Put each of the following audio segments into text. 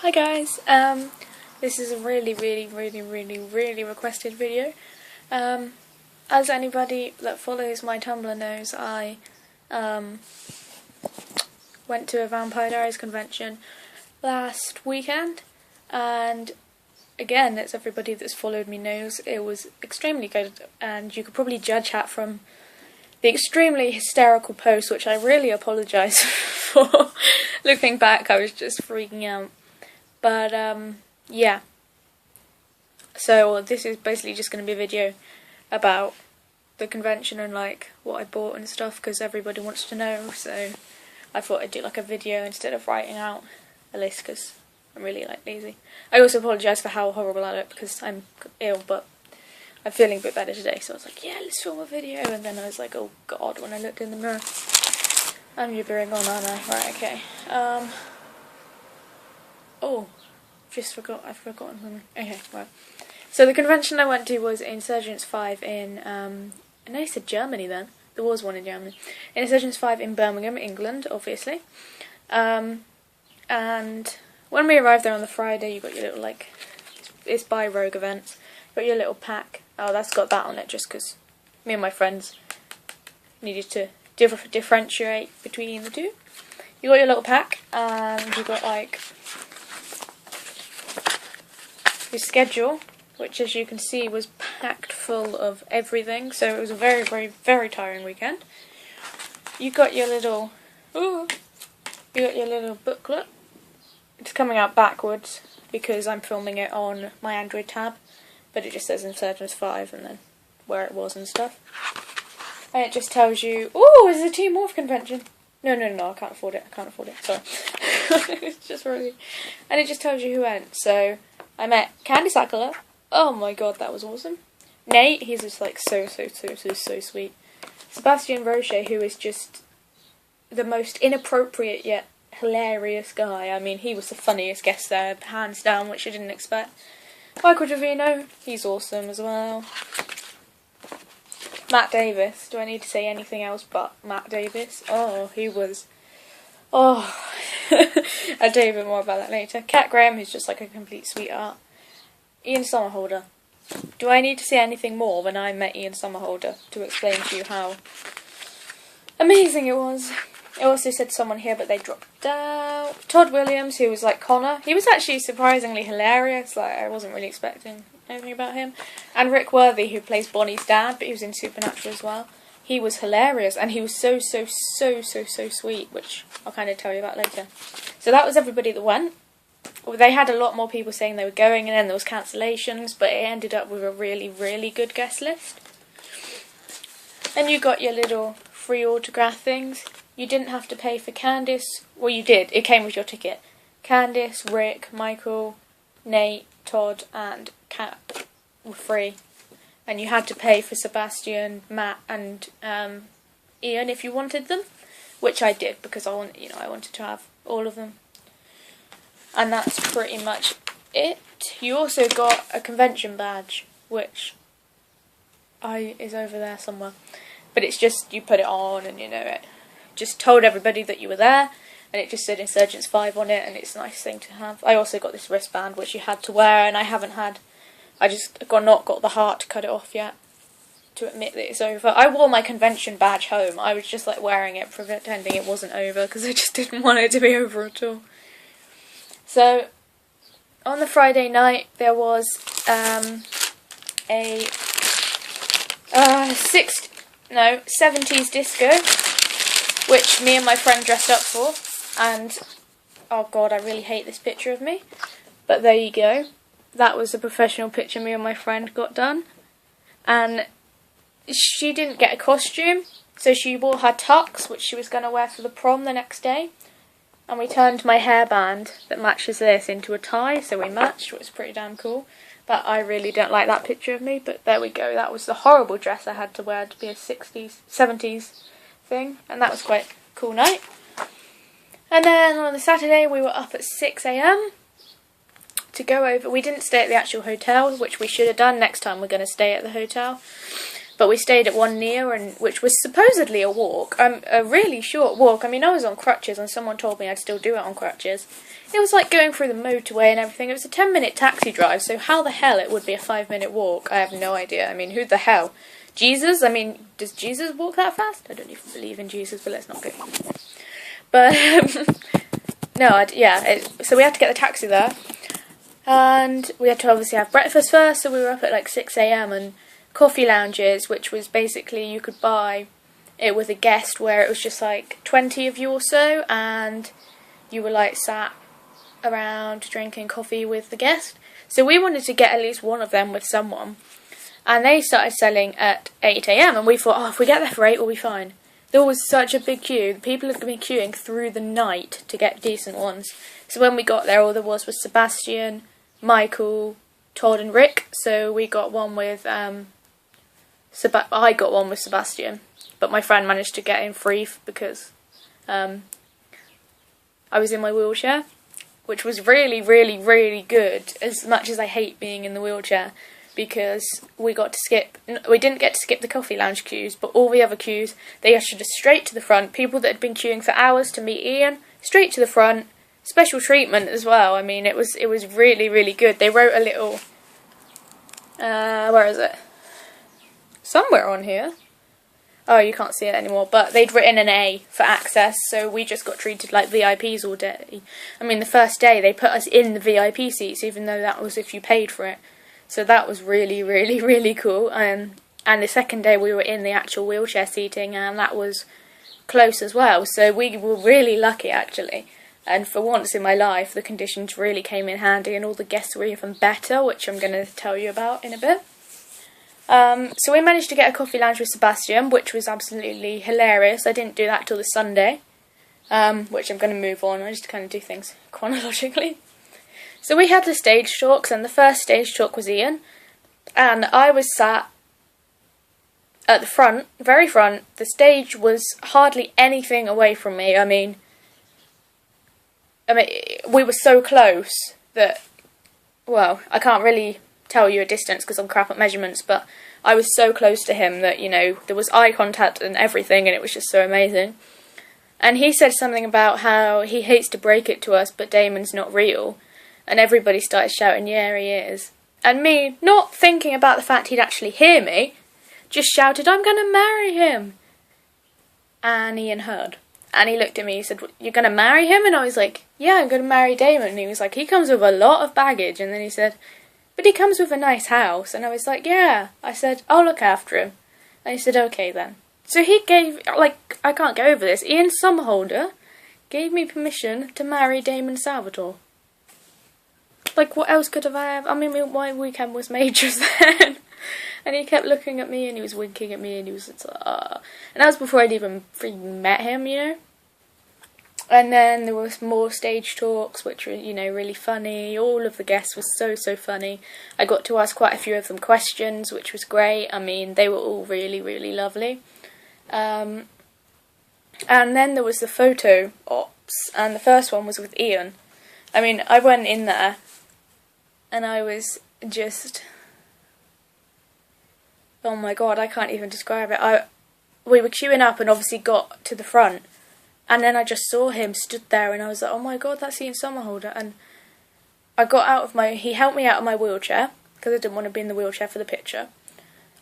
Hi guys, this is a really requested video. As anybody that follows my Tumblr knows, I went to a Vampire Diaries convention last weekend, and again, as everybody that's followed me knows, it was extremely good, and you could probably judge that from the extremely hysterical post, which I really apologise for. Looking back, I was just freaking out. But, yeah. So, this is basically just going to be a video about the convention and, like, what I bought and stuff, because everybody wants to know, so I thought I'd do, like, a video instead of writing out a list, because I'm really, like, lazy. I also apologise for how horrible I look, because I'm ill, but I'm feeling a bit better today, so I was like, yeah, let's film a video, and then I was like, oh god, when I looked in the mirror. I'm gibbering on, aren't I? Right, okay. Oh, I've forgotten something. Okay, well. So the convention I went to was Insurgence 5 in, I know I said Germany then. There was one in Germany. Insurgence 5 in Birmingham, England, obviously. And when we arrived there on the Friday, you got your little, like, it's by Rogue Events. You got your little pack. Oh, that's got that on it just because me and my friends needed to differentiate between the two. You got your little pack, and you got, like, your schedule, which as you can see was packed full of everything, so it was a very tiring weekend. You got your little booklet. It's coming out backwards because I'm filming it on my Android tab, but it just says Insurgence 5 and then where it was and stuff. And it just tells you, ooh, it's a Team Morph convention. No, I can't afford it, sorry. It's just really... And it just tells you who went, so I met Candy Sackler. Oh my god, that was awesome. Nate, he's just like so sweet. Sebastian Roche, who is just the most inappropriate yet hilarious guy. I mean, he was the funniest guest there, hands down, which I didn't expect. Michael Trevino, he's awesome as well. Matt Davis, do I need to say anything else but Matt Davis? Oh, he was... Oh, I'll tell you a bit more about that later. Kat Graham, who's just like a complete sweetheart. Ian Somerhalder. Do I need to say anything more when I met Ian Somerhalder to explain to you how amazing it was? I also said someone here, but they dropped out. Todd Williams, who was like Connor. He was actually surprisingly hilarious. Like, I wasn't really expecting anything about him. And Rick Worthy, who plays Bonnie's dad, but he was in Supernatural as well. He was hilarious, and he was so sweet, which I'll kind of tell you about later. So that was everybody that went. They had a lot more people saying they were going, and then there was cancellations, but it ended up with a really good guest list. And you got your little free autograph things. You didn't have to pay for Candice. Well, you did. It came with your ticket. Candice, Rick, Michael, Nate, Todd, and Kat were free. And you had to pay for Sebastian, Matt, and Ian if you wanted them, which I did because I wanted to have all of them. And that's pretty much it. You also got a convention badge, which is over there somewhere. But it's just, you put it on and it just told everybody that you were there, and it just said Insurgence 5 on it, and it's a nice thing to have. I also got this wristband, which you had to wear, and I just not got the heart to cut it off yet, to admit that it's over. I wore my convention badge home. I was just like wearing it, pretending it wasn't over, because I just didn't want it to be over at all. So, on the Friday night, there was a 70s disco, which me and my friend dressed up for, and, oh god, I really hate this picture of me, but there you go. That was a professional picture me and my friend got done, and she didn't get a costume, so she wore her tux, which she was going to wear for the prom the next day. And we turned my hairband that matches this into a tie, so we matched, which was pretty damn cool. But I really don't like that picture of me, but there we go. That was the horrible dress I had to wear to be a 70s thing, and that was quite a cool night. And then on the Saturday, we were up at 6 AM to go over. We didn't stay at the actual hotel, which we should have done. Next time we're going to stay at the hotel. but we stayed at one near, and which was supposedly a walk, a really short walk. I mean, I was on crutches, and someone told me I'd still do it on crutches. It was like going through the motorway and everything. It was a 10-minute taxi drive, so how the hell it would be a 5-minute walk, I have no idea. I mean, who the hell? Jesus? I mean, does Jesus walk that fast? I don't even believe in Jesus, but let's not go. But, no, so we had to get the taxi there. And we had to obviously have breakfast first, so we were up at like 6 AM, and coffee lounges, which was basically you could buy it with a guest where it was just like 20 of you or so, and you were like sat around drinking coffee with the guest. So we wanted to get at least one of them with someone, and they started selling at 8 AM, and we thought, oh, if we get there for 8 we'll be fine. There was such a big queue. People had been queuing through the night to get decent ones. So when we got there, all there was Sebastian, Michael, Todd and Rick. So we got one with I got one with Sebastian, but my friend managed to get in free because I was in my wheelchair, which was really, really, really good, as much as I hate being in the wheelchair, because we didn't get to skip the coffee lounge queues, but all the other queues, they ushered us straight to the front. People that had been queuing for hours to meet Ian, straight to the front, special treatment as well. I mean, it was really, really good. They wrote a little, where is it? Somewhere on here. Oh, you can't see it anymore, but they'd written an A for access, so we just got treated like VIPs all day. I mean, the first day they put us in the VIP seats, even though that was if you paid for it. So that was really, really, really cool. And the second day we were in the actual wheelchair seating, and that was close as well. So we were really lucky, actually. And for once in my life, the conditions really came in handy, and all the guests were even better, which I'm going to tell you about in a bit. So we managed to get a coffee lounge with Sebastian, which was absolutely hilarious. I didn't do that till the Sunday, which I'm going to move on. I just kind of do things chronologically. So we had the stage talks, and the first stage talk was Ian, and I was sat at the front, very front. The stage was hardly anything away from me. I mean, we were so close that, well, I can't really tell you a distance because I'm crap at measurements, but I was so close to him that, you know, there was eye contact and everything, and it was just so amazing. And he said something about how he hates to break it to us, but Damon's not real, and everybody started shouting, yeah, he is. And me, not thinking about the fact he'd actually hear me, just shouted, I'm going to marry him. And Ian heard. And he looked at me, he said, you're going to marry him? And I was like, yeah, I'm going to marry Damon. And he was like, he comes with a lot of baggage. And then he said, but he comes with a nice house. And I was like, yeah. I said, I'll look after him. And he said, okay then. So he gave, like, I can't go over this, Ian Summerholder gave me permission to marry Damon Salvatore. Like, what else could have I have? I mean, my weekend was made just then. And he kept looking at me, and he was winking at me, and he was and that was before I'd even freaking met him, you know. And then there was more stage talks, which were, you know, really funny. All of the guests were so, so funny. I got to ask quite a few of them questions, which was great. I mean, they were all really, really lovely. And then there was the photo ops, and the first one was with Ian. I mean, I went in there, and I was just, oh my god, I can't even describe it. We were queuing up and obviously got to the front, and then I just saw him stood there, and I was like, oh my god, that's Ian Summerholder. And I got out of he helped me out of my wheelchair, because I didn't want to be in the wheelchair for the picture.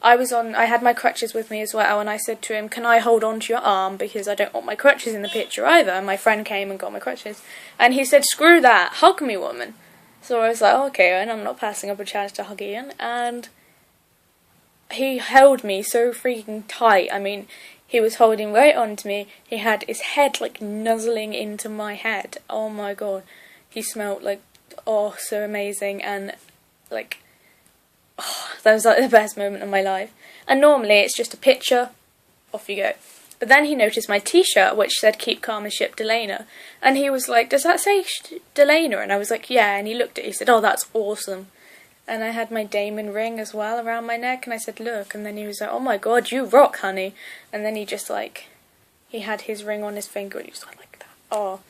I had my crutches with me as well, and I said to him, can I hold on to your arm, because I don't want my crutches in the picture either. And my friend came and got my crutches, and he said, screw that, hug me, woman. So I was like, okay, and I'm not passing up a chance to hug Ian. And he held me so freaking tight. I mean, he was holding right on to me. He had his head like nuzzling into my head. Oh my god. He smelled like, oh, so amazing. And like, oh, that was like the best moment of my life. And normally it's just a picture, off you go. But then he noticed my t-shirt, which said keep calm and ship Delana. And he was like, does that say Delana? And I was like, yeah. And he looked at it, he said, oh, that's awesome. And I had my Damon ring as well around my neck, and I said, look. And then he was like, oh my god, you rock, honey. And then he just like, he had his ring on his finger, and he was like that, oh,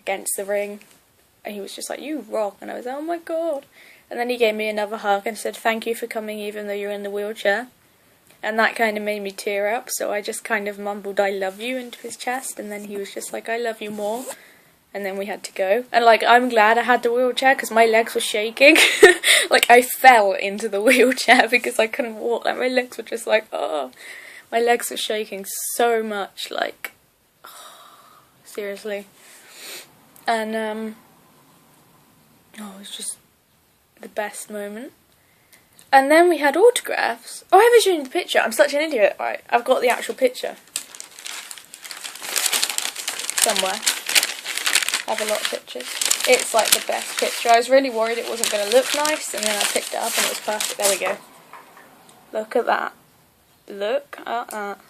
against the ring. And he was just like, you rock. And I was like, oh my god. And then he gave me another hug and said, thank you for coming even though you're in the wheelchair. and that kind of made me tear up, so I just kind of mumbled "I love you" into his chest, and then he was just like "I love you more," and then we had to go. And like, I'm glad I had the wheelchair because my legs were shaking. Like, I fell into the wheelchair because I couldn't walk. Like, my legs were just like, oh, my legs were shaking so much, like, oh, seriously. And oh, it was just the best moment. And then we had autographs. Oh, I haven't shown you the picture. I'm such an idiot. Right, I've got the actual picture somewhere. I have a lot of pictures. It's like the best picture. I was really worried it wasn't going to look nice, and then I picked it up and it was perfect. There we go. Look at that. Look at that.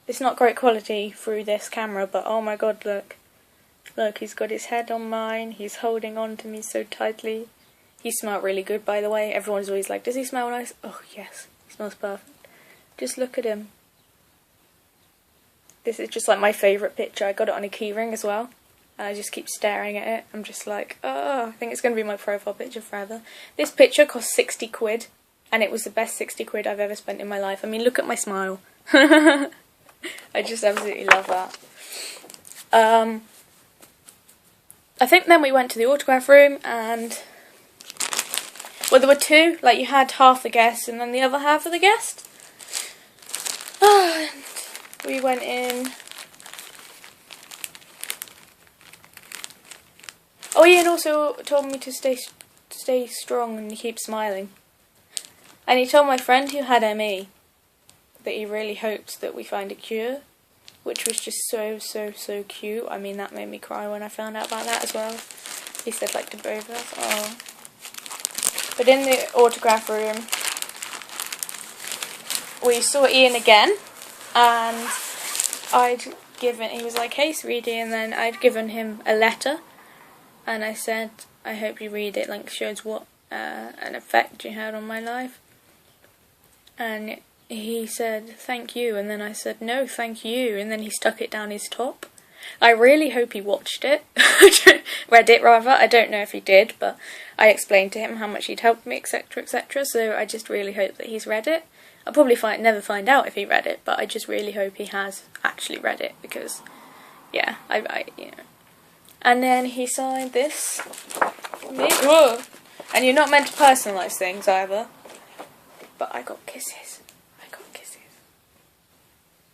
It's not great quality through this camera, but oh my god, look. Look, he's got his head on mine. He's holding on to me so tightly. He smelled really good, by the way. Everyone's always like, does he smell nice? Oh, yes. He smells perfect. Just look at him. This is just like my favourite picture. I got it on a keyring as well. And I just keep staring at it. I'm just like, oh, I think it's going to be my profile picture forever. This picture cost 60 quid. And it was the best 60 quid I've ever spent in my life. I mean, look at my smile. I just absolutely love that. I think then we went to the autograph room and... well, there were two. Like, you had half the guest and then the other half of the guest. And we went in... oh yeah, and also told me to stay strong and keep smiling. And he told my friend who had ME that he really hoped that we find a cure, which was just so cute. I mean, that made me cry when I found out about that as well. He said, like, to both of us. Oh. But in the autograph room, we saw Ian again, and he was like, hey sweetie, and then I'd given him a letter, and I said, I hope you read it, like, shows what an effect you had on my life. And he said, thank you, and then I said, no, thank you, and then he stuck it down his top. I really hope he watched it, read it rather. I don't know if he did, but I explained to him how much he'd helped me, etc, etc, so I just really hope that he's read it. I'll probably never find out if he read it, but I just really hope he has actually read it, because, yeah, you know. And then he signed this. Whoa. And you're not meant to personalise things either. But I got kisses. I got kisses.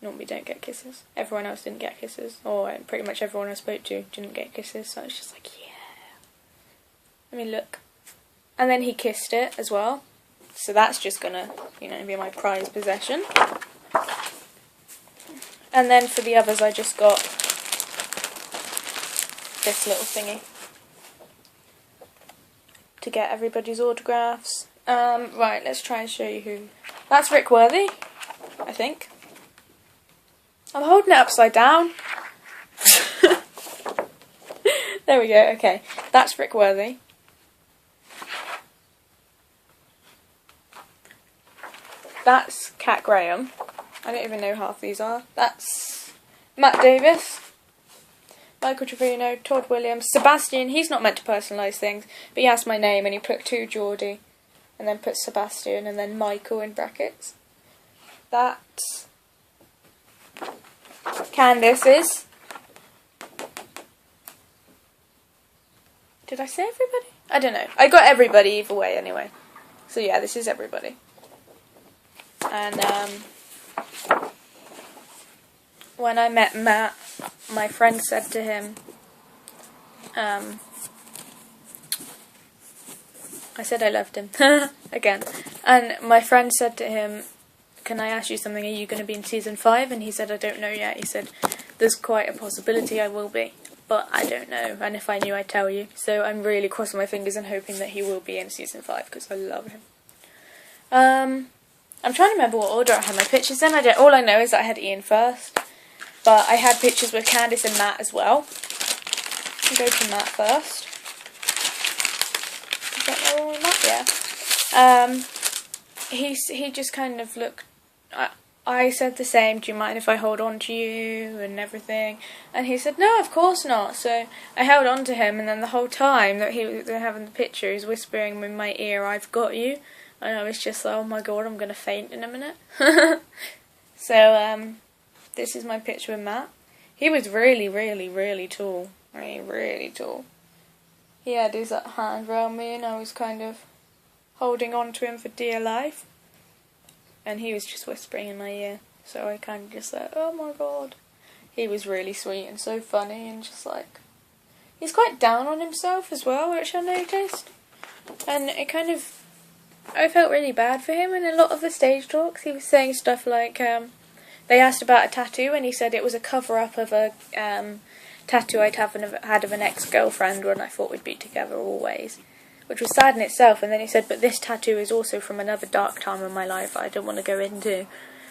Normally don't get kisses. Everyone else didn't get kisses. Or pretty much everyone I spoke to didn't get kisses. So I was just like, yeah. I mean, look. And then he kissed it as well. So that's just gonna, you know, be my prized possession. And then for the others I just got this little thingy to get everybody's autographs. Right, let's try and show you who. That's Rick Worthy, I think. I'm holding it upside down. There we go, okay. That's Rick Worthy. That's Kat Graham. I don't even know half these are. That's Matt Davis. Michael Trevino, Todd Williams, Sebastian. He's not meant to personalise things, but he asked my name and he put to Geordie. And then put Sebastian and then Michael in brackets. That's Candace's. Did I say everybody? I don't know. I got everybody either way anyway. So yeah, this is everybody. And when I met Matt, my friend said to him, I said I loved him. Again. And my friend said to him, can I ask you something? Are you going to be in season 5? And he said, I don't know yet. He said, there's quite a possibility I will be, but I don't know. And if I knew, I'd tell you. So I'm really crossing my fingers and hoping that he will be in season 5 because I love him. I'm trying to remember what order I had my pictures in. All I know is that I had Ian first, but I had pictures with Candice and Matt as well. I'll go to Matt first. Is that all Matt? Yeah. He just kind of looked. I said the same. Do you mind if I hold on to you and everything? And he said, no, of course not. So I held on to him, and then the whole time that they were having the picture, he was whispering in my ear, "I've got you," And I was just like, oh my god, I'm gonna faint in a minute. So, this is my picture with Matt. He was really, really, really tall. Really tall. He had his hand around me and I was kind of holding on to him for dear life. And he was just whispering in my ear. So I kind of just like, oh my god. He was really sweet and so funny and just like... He's quite down on himself as well, which I noticed. And it kind of... I felt really bad for him in a lot of the stage talks. He was saying stuff like, they asked about a tattoo and he said it was a cover-up of a tattoo I'd had of an ex-girlfriend when I thought we'd be together always. Which was sad in itself, and then he said, but this tattoo is also from another dark time in my life I don't want to go into.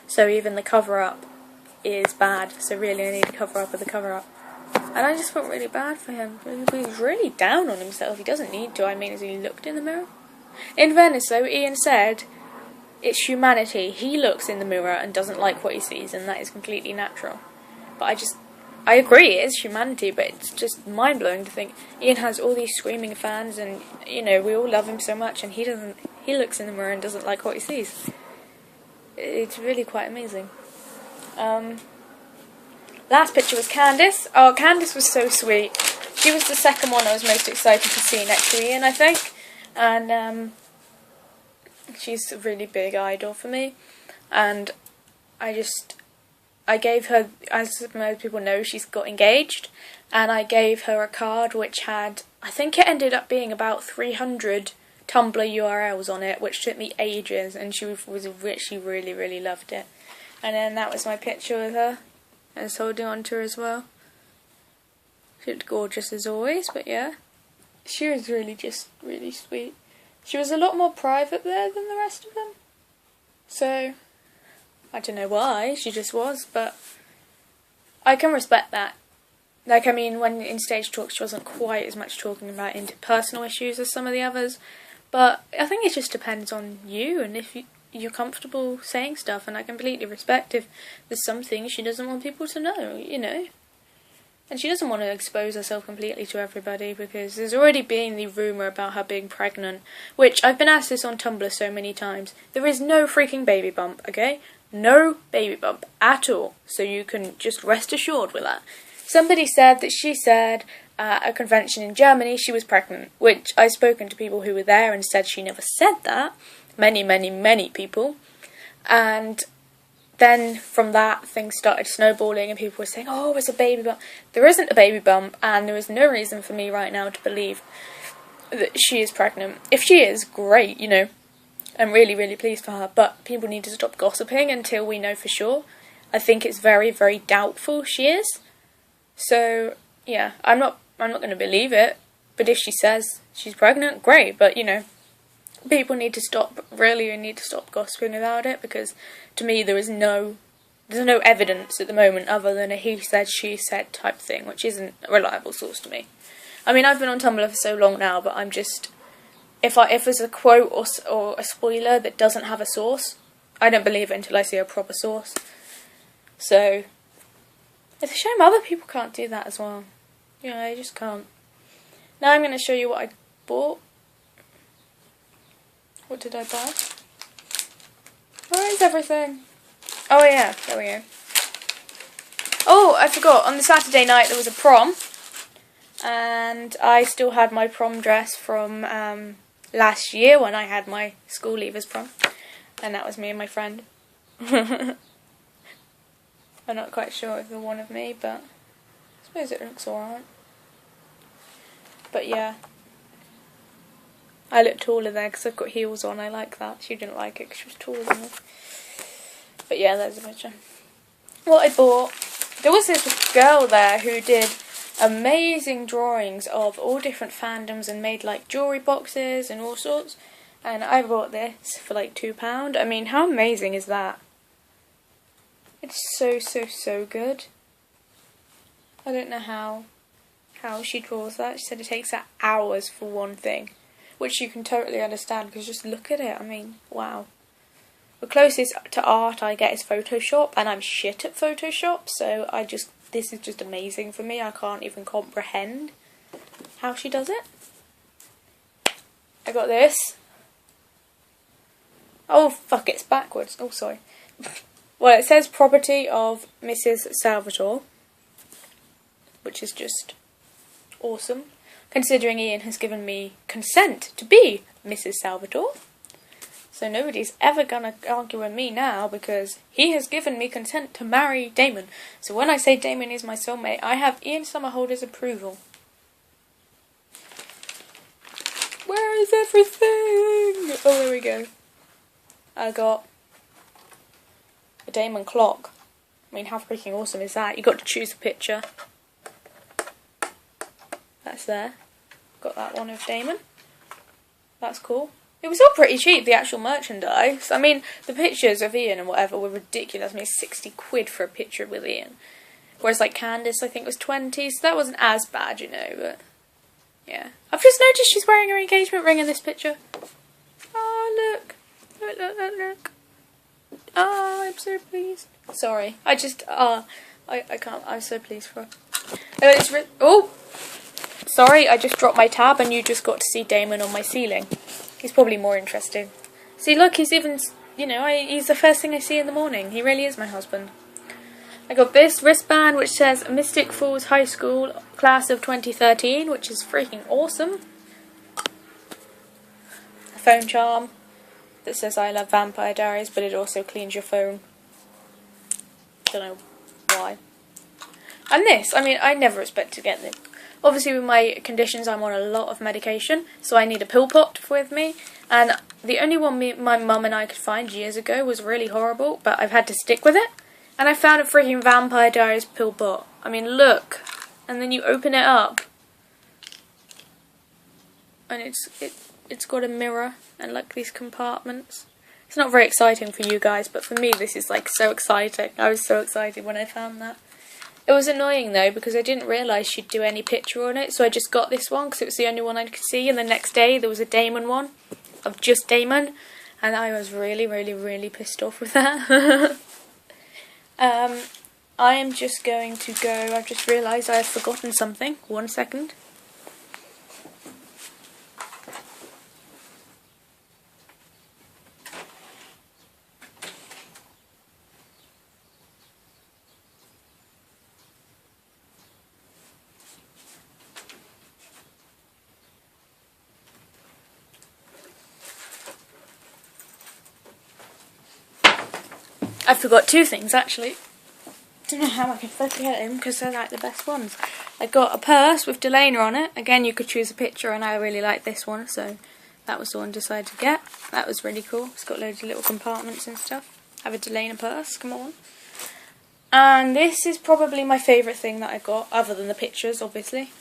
So even the cover-up is bad, so really I need a cover-up of the cover-up. And I just felt really bad for him. He was really down on himself. He doesn't need to, I mean, as he looked in the mirror. In fairness though, Ian said, it's humanity. He looks in the mirror and doesn't like what he sees, and that is completely natural. But I agree, it is humanity, but it's just mind-blowing to think Ian has all these screaming fans and, you know, we all love him so much and he looks in the mirror and doesn't like what he sees. It's really quite amazing. Last picture was Candice. Oh, Candice was so sweet. She was the second one I was most excited to see next to Ian, I think. And, she's a really big idol for me. And I gave her, as most people know, she's got engaged, and I gave her a card which had, I think it ended up being about 300 Tumblr URLs on it, which took me ages, and she really, really loved it. And then that was my picture with her, and I was holding on to her as well. She looked gorgeous as always, but yeah, she was really just really sweet. She was a lot more private there than the rest of them, so... I don't know why, she just was, but I can respect that. Like, I mean, when in stage talks she wasn't quite as much talking about interpersonal issues as some of the others, but I think it just depends on you and if you're comfortable saying stuff, and I completely respect if there's some things she doesn't want people to know, you know. And she doesn't want to expose herself completely to everybody, because there's already been the rumour about her being pregnant, which I've been asked this on Tumblr so many times. There is no freaking baby bump, okay? No baby bump at all, so you can just rest assured with that. Somebody said that she said at a convention in Germany she was pregnant, which I've spoken to people who were there and said she never said that. Many, many, many people. And then from that, things started snowballing and people were saying, oh, it's a baby bump. There isn't a baby bump, and there is no reason for me right now to believe that she is pregnant. If she is, great, you know. I'm really, really pleased for her, but people need to stop gossiping until we know for sure. I think it's very, very doubtful she is. So, yeah, I'm not going to believe it, but if she says she's pregnant, great, but, you know, people need to stop gossiping about it, because to me there's no evidence at the moment other than a he said, she said type thing, which isn't a reliable source to me. I mean, I've been on Tumblr for so long now, but I'm just... If there's a quote or a spoiler that doesn't have a source, I don't believe it until I see a proper source. So, it's a shame other people can't do that as well. Yeah, I just can't. Now I'm going to show you what I bought. What did I buy? Where is everything? Oh yeah, there we go. Oh, I forgot, on the Saturday night there was a prom. And I still had my prom dress from... last year when I had my school leavers prom, and that was me and my friend. I'm not quite sure if they're one of me, but I suppose it looks alright. But yeah, I look taller there because I've got heels on. I like that. She didn't like it because she was taller than me. But yeah, there's a picture. What I bought, there was this girl there who did amazing drawings of all different fandoms and made like jewellery boxes and all sorts, and I bought this for like £2. I mean, how amazing is that? It's so good. I don't know how she draws that. She said it takes her hours for one thing, which you can totally understand because just look at it. I mean, wow. The closest to art I get is Photoshop, and I'm shit at Photoshop, so this is just amazing for me. I can't even comprehend how she does it. I got this. Oh, fuck, it's backwards. Oh, sorry. Well, it says property of Mrs. Salvatore, which is just awesome, considering Ian has given me consent to be Mrs. Salvatore. So nobody's ever gonna argue with me now, because he has given me consent to marry Damon. So when I say Damon is my soulmate, I have Ian Somerhalder's approval. Where is everything? Oh, there we go. I got a Damon clock. I mean, how freaking awesome is that? You got to choose a picture. That's there. Got that one of Damon. That's cool. It was all pretty cheap, the actual merchandise. I mean, the pictures of Ian and whatever were ridiculous. I mean, 60 quid for a picture with Ian. Whereas, like, Candace, I think, was 20, so that wasn't as bad, you know, but... yeah. I've just noticed she's wearing her engagement ring in this picture. Oh, look. Look, look, look, look. Oh, I'm so pleased. Sorry. I can't. I'm so pleased for her. Oh! Sorry, I just dropped my tab and you just got to see Damon on my ceiling. He's probably more interesting. See, look, he's even, you know, he's the first thing I see in the morning. He really is my husband. I got this wristband which says Mystic Falls High School Class of 2013, which is freaking awesome. A phone charm that says I love Vampire Diaries, but it also cleans your phone. Don't know why. And this, I mean, I never expect to get this. Obviously with my conditions I'm on a lot of medication, so I need a pill pot with me, and the only one my mum and I could find years ago was really horrible, but I've had to stick with it, and I found a freaking Vampire Diaries pill pot. I mean, look, and then you open it up, and it's got a mirror and like these compartments. It's not very exciting for you guys, but for me this is like so exciting. I was so excited when I found that. It was annoying though, because I didn't realise she'd do any picture on it, so I just got this one because it was the only one I could see, and the next day there was a Damon one, of just Damon, and I was really, really, really pissed off with that. I am just going to go, I've just realised I have forgotten something. 1 second. I forgot two things actually. Don't know how I can forget them because they're like the best ones. I got a purse with Delana on it. Again, you could choose a picture, and I really like this one, so that was the one I decided to get. That was really cool. It's got loads of little compartments and stuff. I have a Delana purse, come on. And this is probably my favourite thing that I got, other than the pictures, obviously.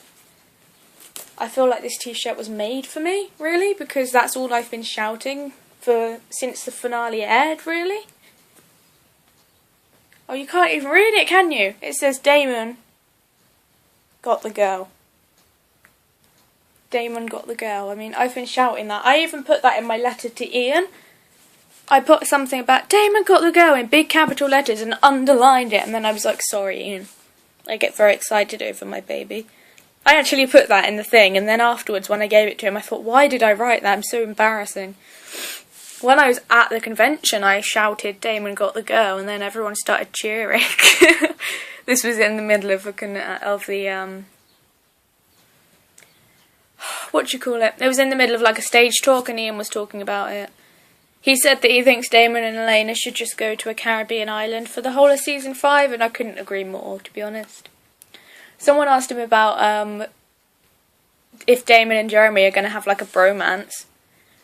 I feel like this t-shirt was made for me, really, because that's all I've been shouting for since the finale aired, really. Oh, you can't even read it, can you? It says Damon got the girl. Damon got the girl. I mean, I've been shouting that. I even put that in my letter to Ian. I put something about Damon got the girl in big capital letters and underlined it. And then I was like, sorry, Ian. I get very excited over my baby. I actually put that in the thing. And then afterwards, when I gave it to him, I thought, why did I write that? I'm so embarrassing. When I was at the convention, I shouted, Damon got the girl, and then everyone started cheering. This was in the middle of the, what do you call it? It was in the middle of like a stage talk, and Ian was talking about it. He said that he thinks Damon and Elena should just go to a Caribbean island for the whole of season 5, and I couldn't agree more, to be honest. Someone asked him about if Damon and Jeremy are going to have like a bromance.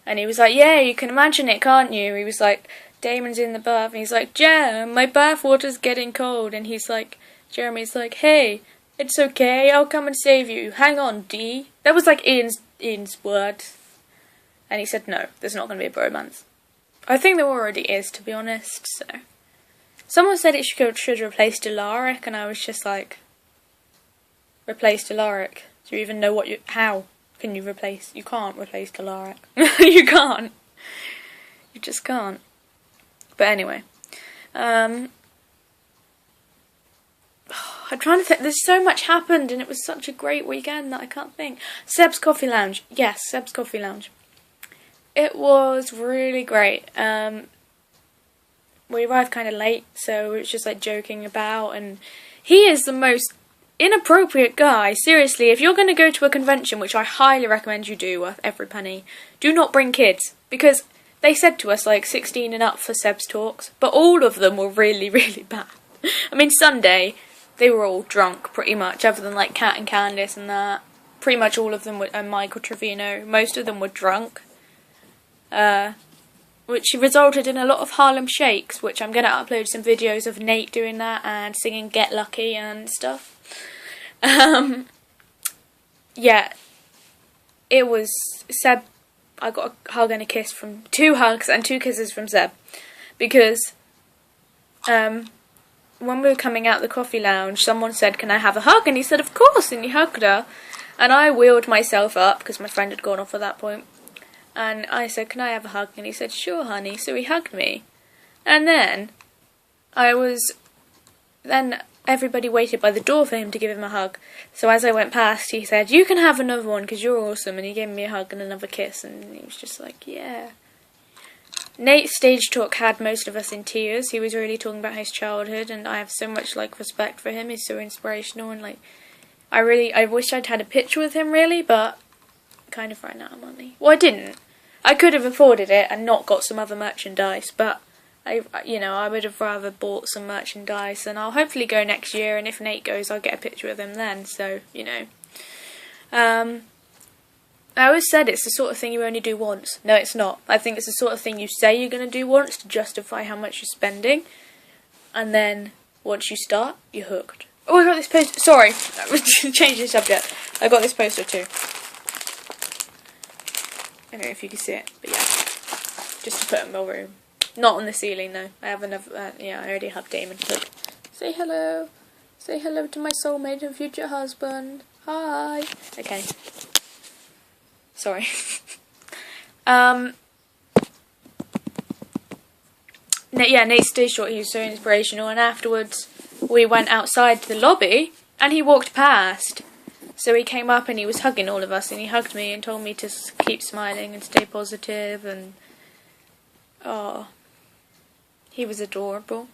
And he was like, yeah, you can imagine it, can't you? He was like, Damon's in the bath. And he's like, Jem, my bath water's getting cold. And he's like, Jeremy's like, hey, it's okay, I'll come and save you. Hang on, D. That was like Ian's words. And he said, no, there's not going to be a bromance. I think there already is, to be honest, so. Someone said it should replace Delaric, and I was just like, replace Delaric? Do you even know how? Can you replace? You can't replace Delaric. You can't. You just can't. But anyway. I'm trying to think. There's so much happened and it was such a great weekend that I can't think. Seb's Coffee Lounge. Yes, Seb's Coffee Lounge. It was really great. We arrived kind of late, so it was just like joking about, and he is the most inappropriate guy. Seriously, if you're going to go to a convention, which I highly recommend you do, worth every penny, do not bring kids, because they said to us like 16 and up for Seb's talks, but all of them were really, really bad. I mean, Sunday, they were all drunk, pretty much, other than like Kat and Candice and that. Pretty much all of them were, and Michael Trevino, most of them were drunk. Which resulted in a lot of Harlem Shakes, which I'm going to upload some videos of Nate doing that and singing Get Lucky and stuff. Yeah, it was Seb. I got a hug and a kiss from 2 hugs and 2 kisses from Seb, because when we were coming out the coffee lounge, someone said, "Can I have a hug?" And he said, "Of course," and he hugged her, and I wheeled myself up because my friend had gone off at that point. And I said, "Can I have a hug?" And he said, "Sure, honey." So he hugged me. And then then everybody waited by the door for him to give him a hug. So as I went past, he said, "You can have another one because you're awesome." And he gave me a hug and another kiss. And he was just like, yeah. Nate's stage talk had most of us in tears. He was really talking about his childhood. And I have so much like respect for him. He's so inspirational. And like, I wish I'd had a picture with him really, but kind of ran out of money. Well, I didn't. I could have afforded it and not got some other merchandise, but I would have rather bought some merchandise, and I'll hopefully go next year, and if Nate goes, I'll get a picture with him then, so, I always said it's the sort of thing you only do once. No, it's not. I think it's the sort of thing you say you're going to do once to justify how much you're spending, and then once you start, you're hooked. Oh, I got this poster. Sorry, change the subject. I got this poster too. I don't know if you can see it, but yeah, just to put in my room. Not on the ceiling though. I have another. I already have Damon. Look, say hello to my soulmate and future husband. Hi. Okay. Sorry. Nate's stage short. He was so inspirational, and afterwards we went outside to the lobby, and he walked past. So he came up and he was hugging all of us, and he hugged me and told me to keep smiling and stay positive, and he was adorable.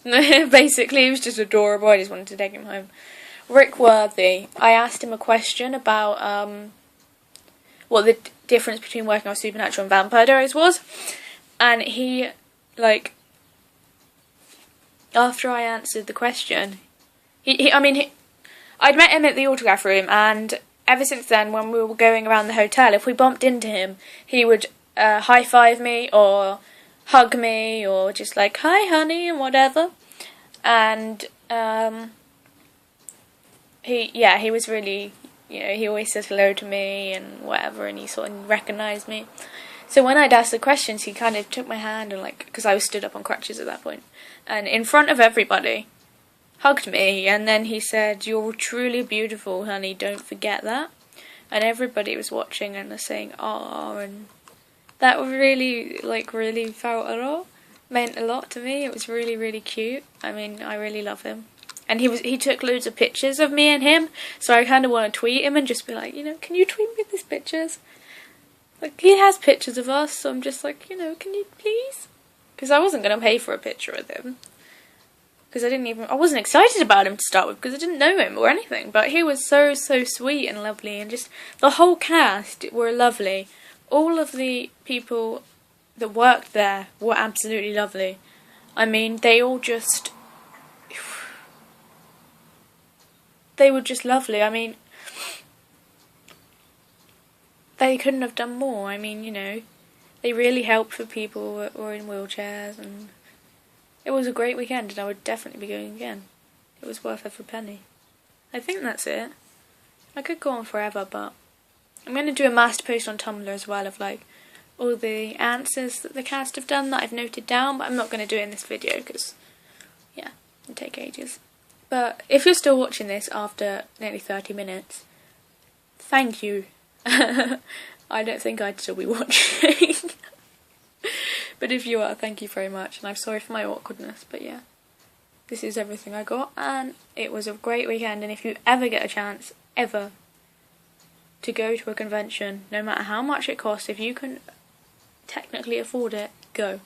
Basically, he was just adorable. I just wanted to take him home. Rick Worthy. I asked him a question about what the difference between working on Supernatural and Vampire Diaries was, and he, like, after I answered the question, I'd met him at the autograph room, and ever since then, when we were going around the hotel, if we bumped into him, he would high-five me, or hug me, or just like, "Hi, honey," and whatever. And he was really, he always says hello to me and whatever, and he sort of recognised me. So when I'd ask the questions, he kind of took my hand and, like, because I was stood up on crutches at that point, and in front of everybody, hugged me, and then he said, "You're truly beautiful, honey, don't forget that." And everybody was watching and was saying, "Aw," and that really, really felt a lot, meant a lot to me. It was really, really cute. I mean, I really love him. And he took loads of pictures of me and him, so I kind of want to tweet him and just be like, "Can you tweet me these pictures?" Like, he has pictures of us, so I'm just like, "Can you please?" Because I wasn't going to pay for a picture with him. Because I wasn't excited about him to start with, because I didn't know him or anything. But he was so, so sweet and lovely, and just the whole cast were lovely. All of the people that worked there were absolutely lovely. I mean, they were just lovely. I mean, they couldn't have done more. I mean, they really helped for people that were in wheelchairs, and it was a great weekend, and I would definitely be going again. It was worth every penny. I think that's it. I could go on forever, but I'm going to do a master post on Tumblr as well of, like, all the answers that the cast have done that I've noted down, but I'm not going to do it in this video because, it'd take ages. But if you're still watching this after nearly 30 minutes, thank you. I don't think I'd still be watching. But if you are, thank you very much, and I'm sorry for my awkwardness, but yeah. This is everything I got, and it was a great weekend, and if you ever get a chance, ever, to go to a convention, no matter how much it costs, if you can technically afford it, go.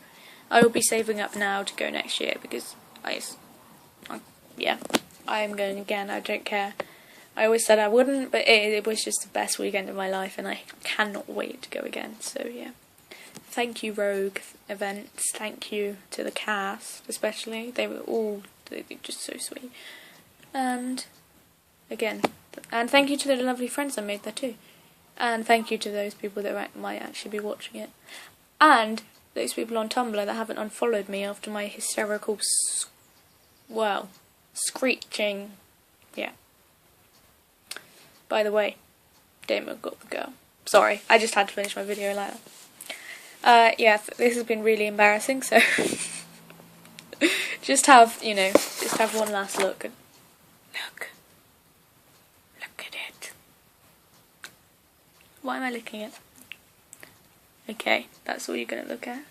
I will be saving up now to go next year because yeah, I am going again. I don't care. I always said I wouldn't, but it was just the best weekend of my life, and I cannot wait to go again. So yeah, thank you Rogue Events. Thank you to the cast, especially. They were just so sweet. And again, and thank you to the lovely friends I made there too. And thank you to those people that might actually be watching it. And those people on Tumblr that haven't unfollowed me after my hysterical, screeching. Yeah. By the way, Damon got the girl. Sorry, I just had to finish my video like that. Yeah, this has been really embarrassing, so just have one last look. Look at it. Why am I looking at? Okay, that's all you're gonna look at.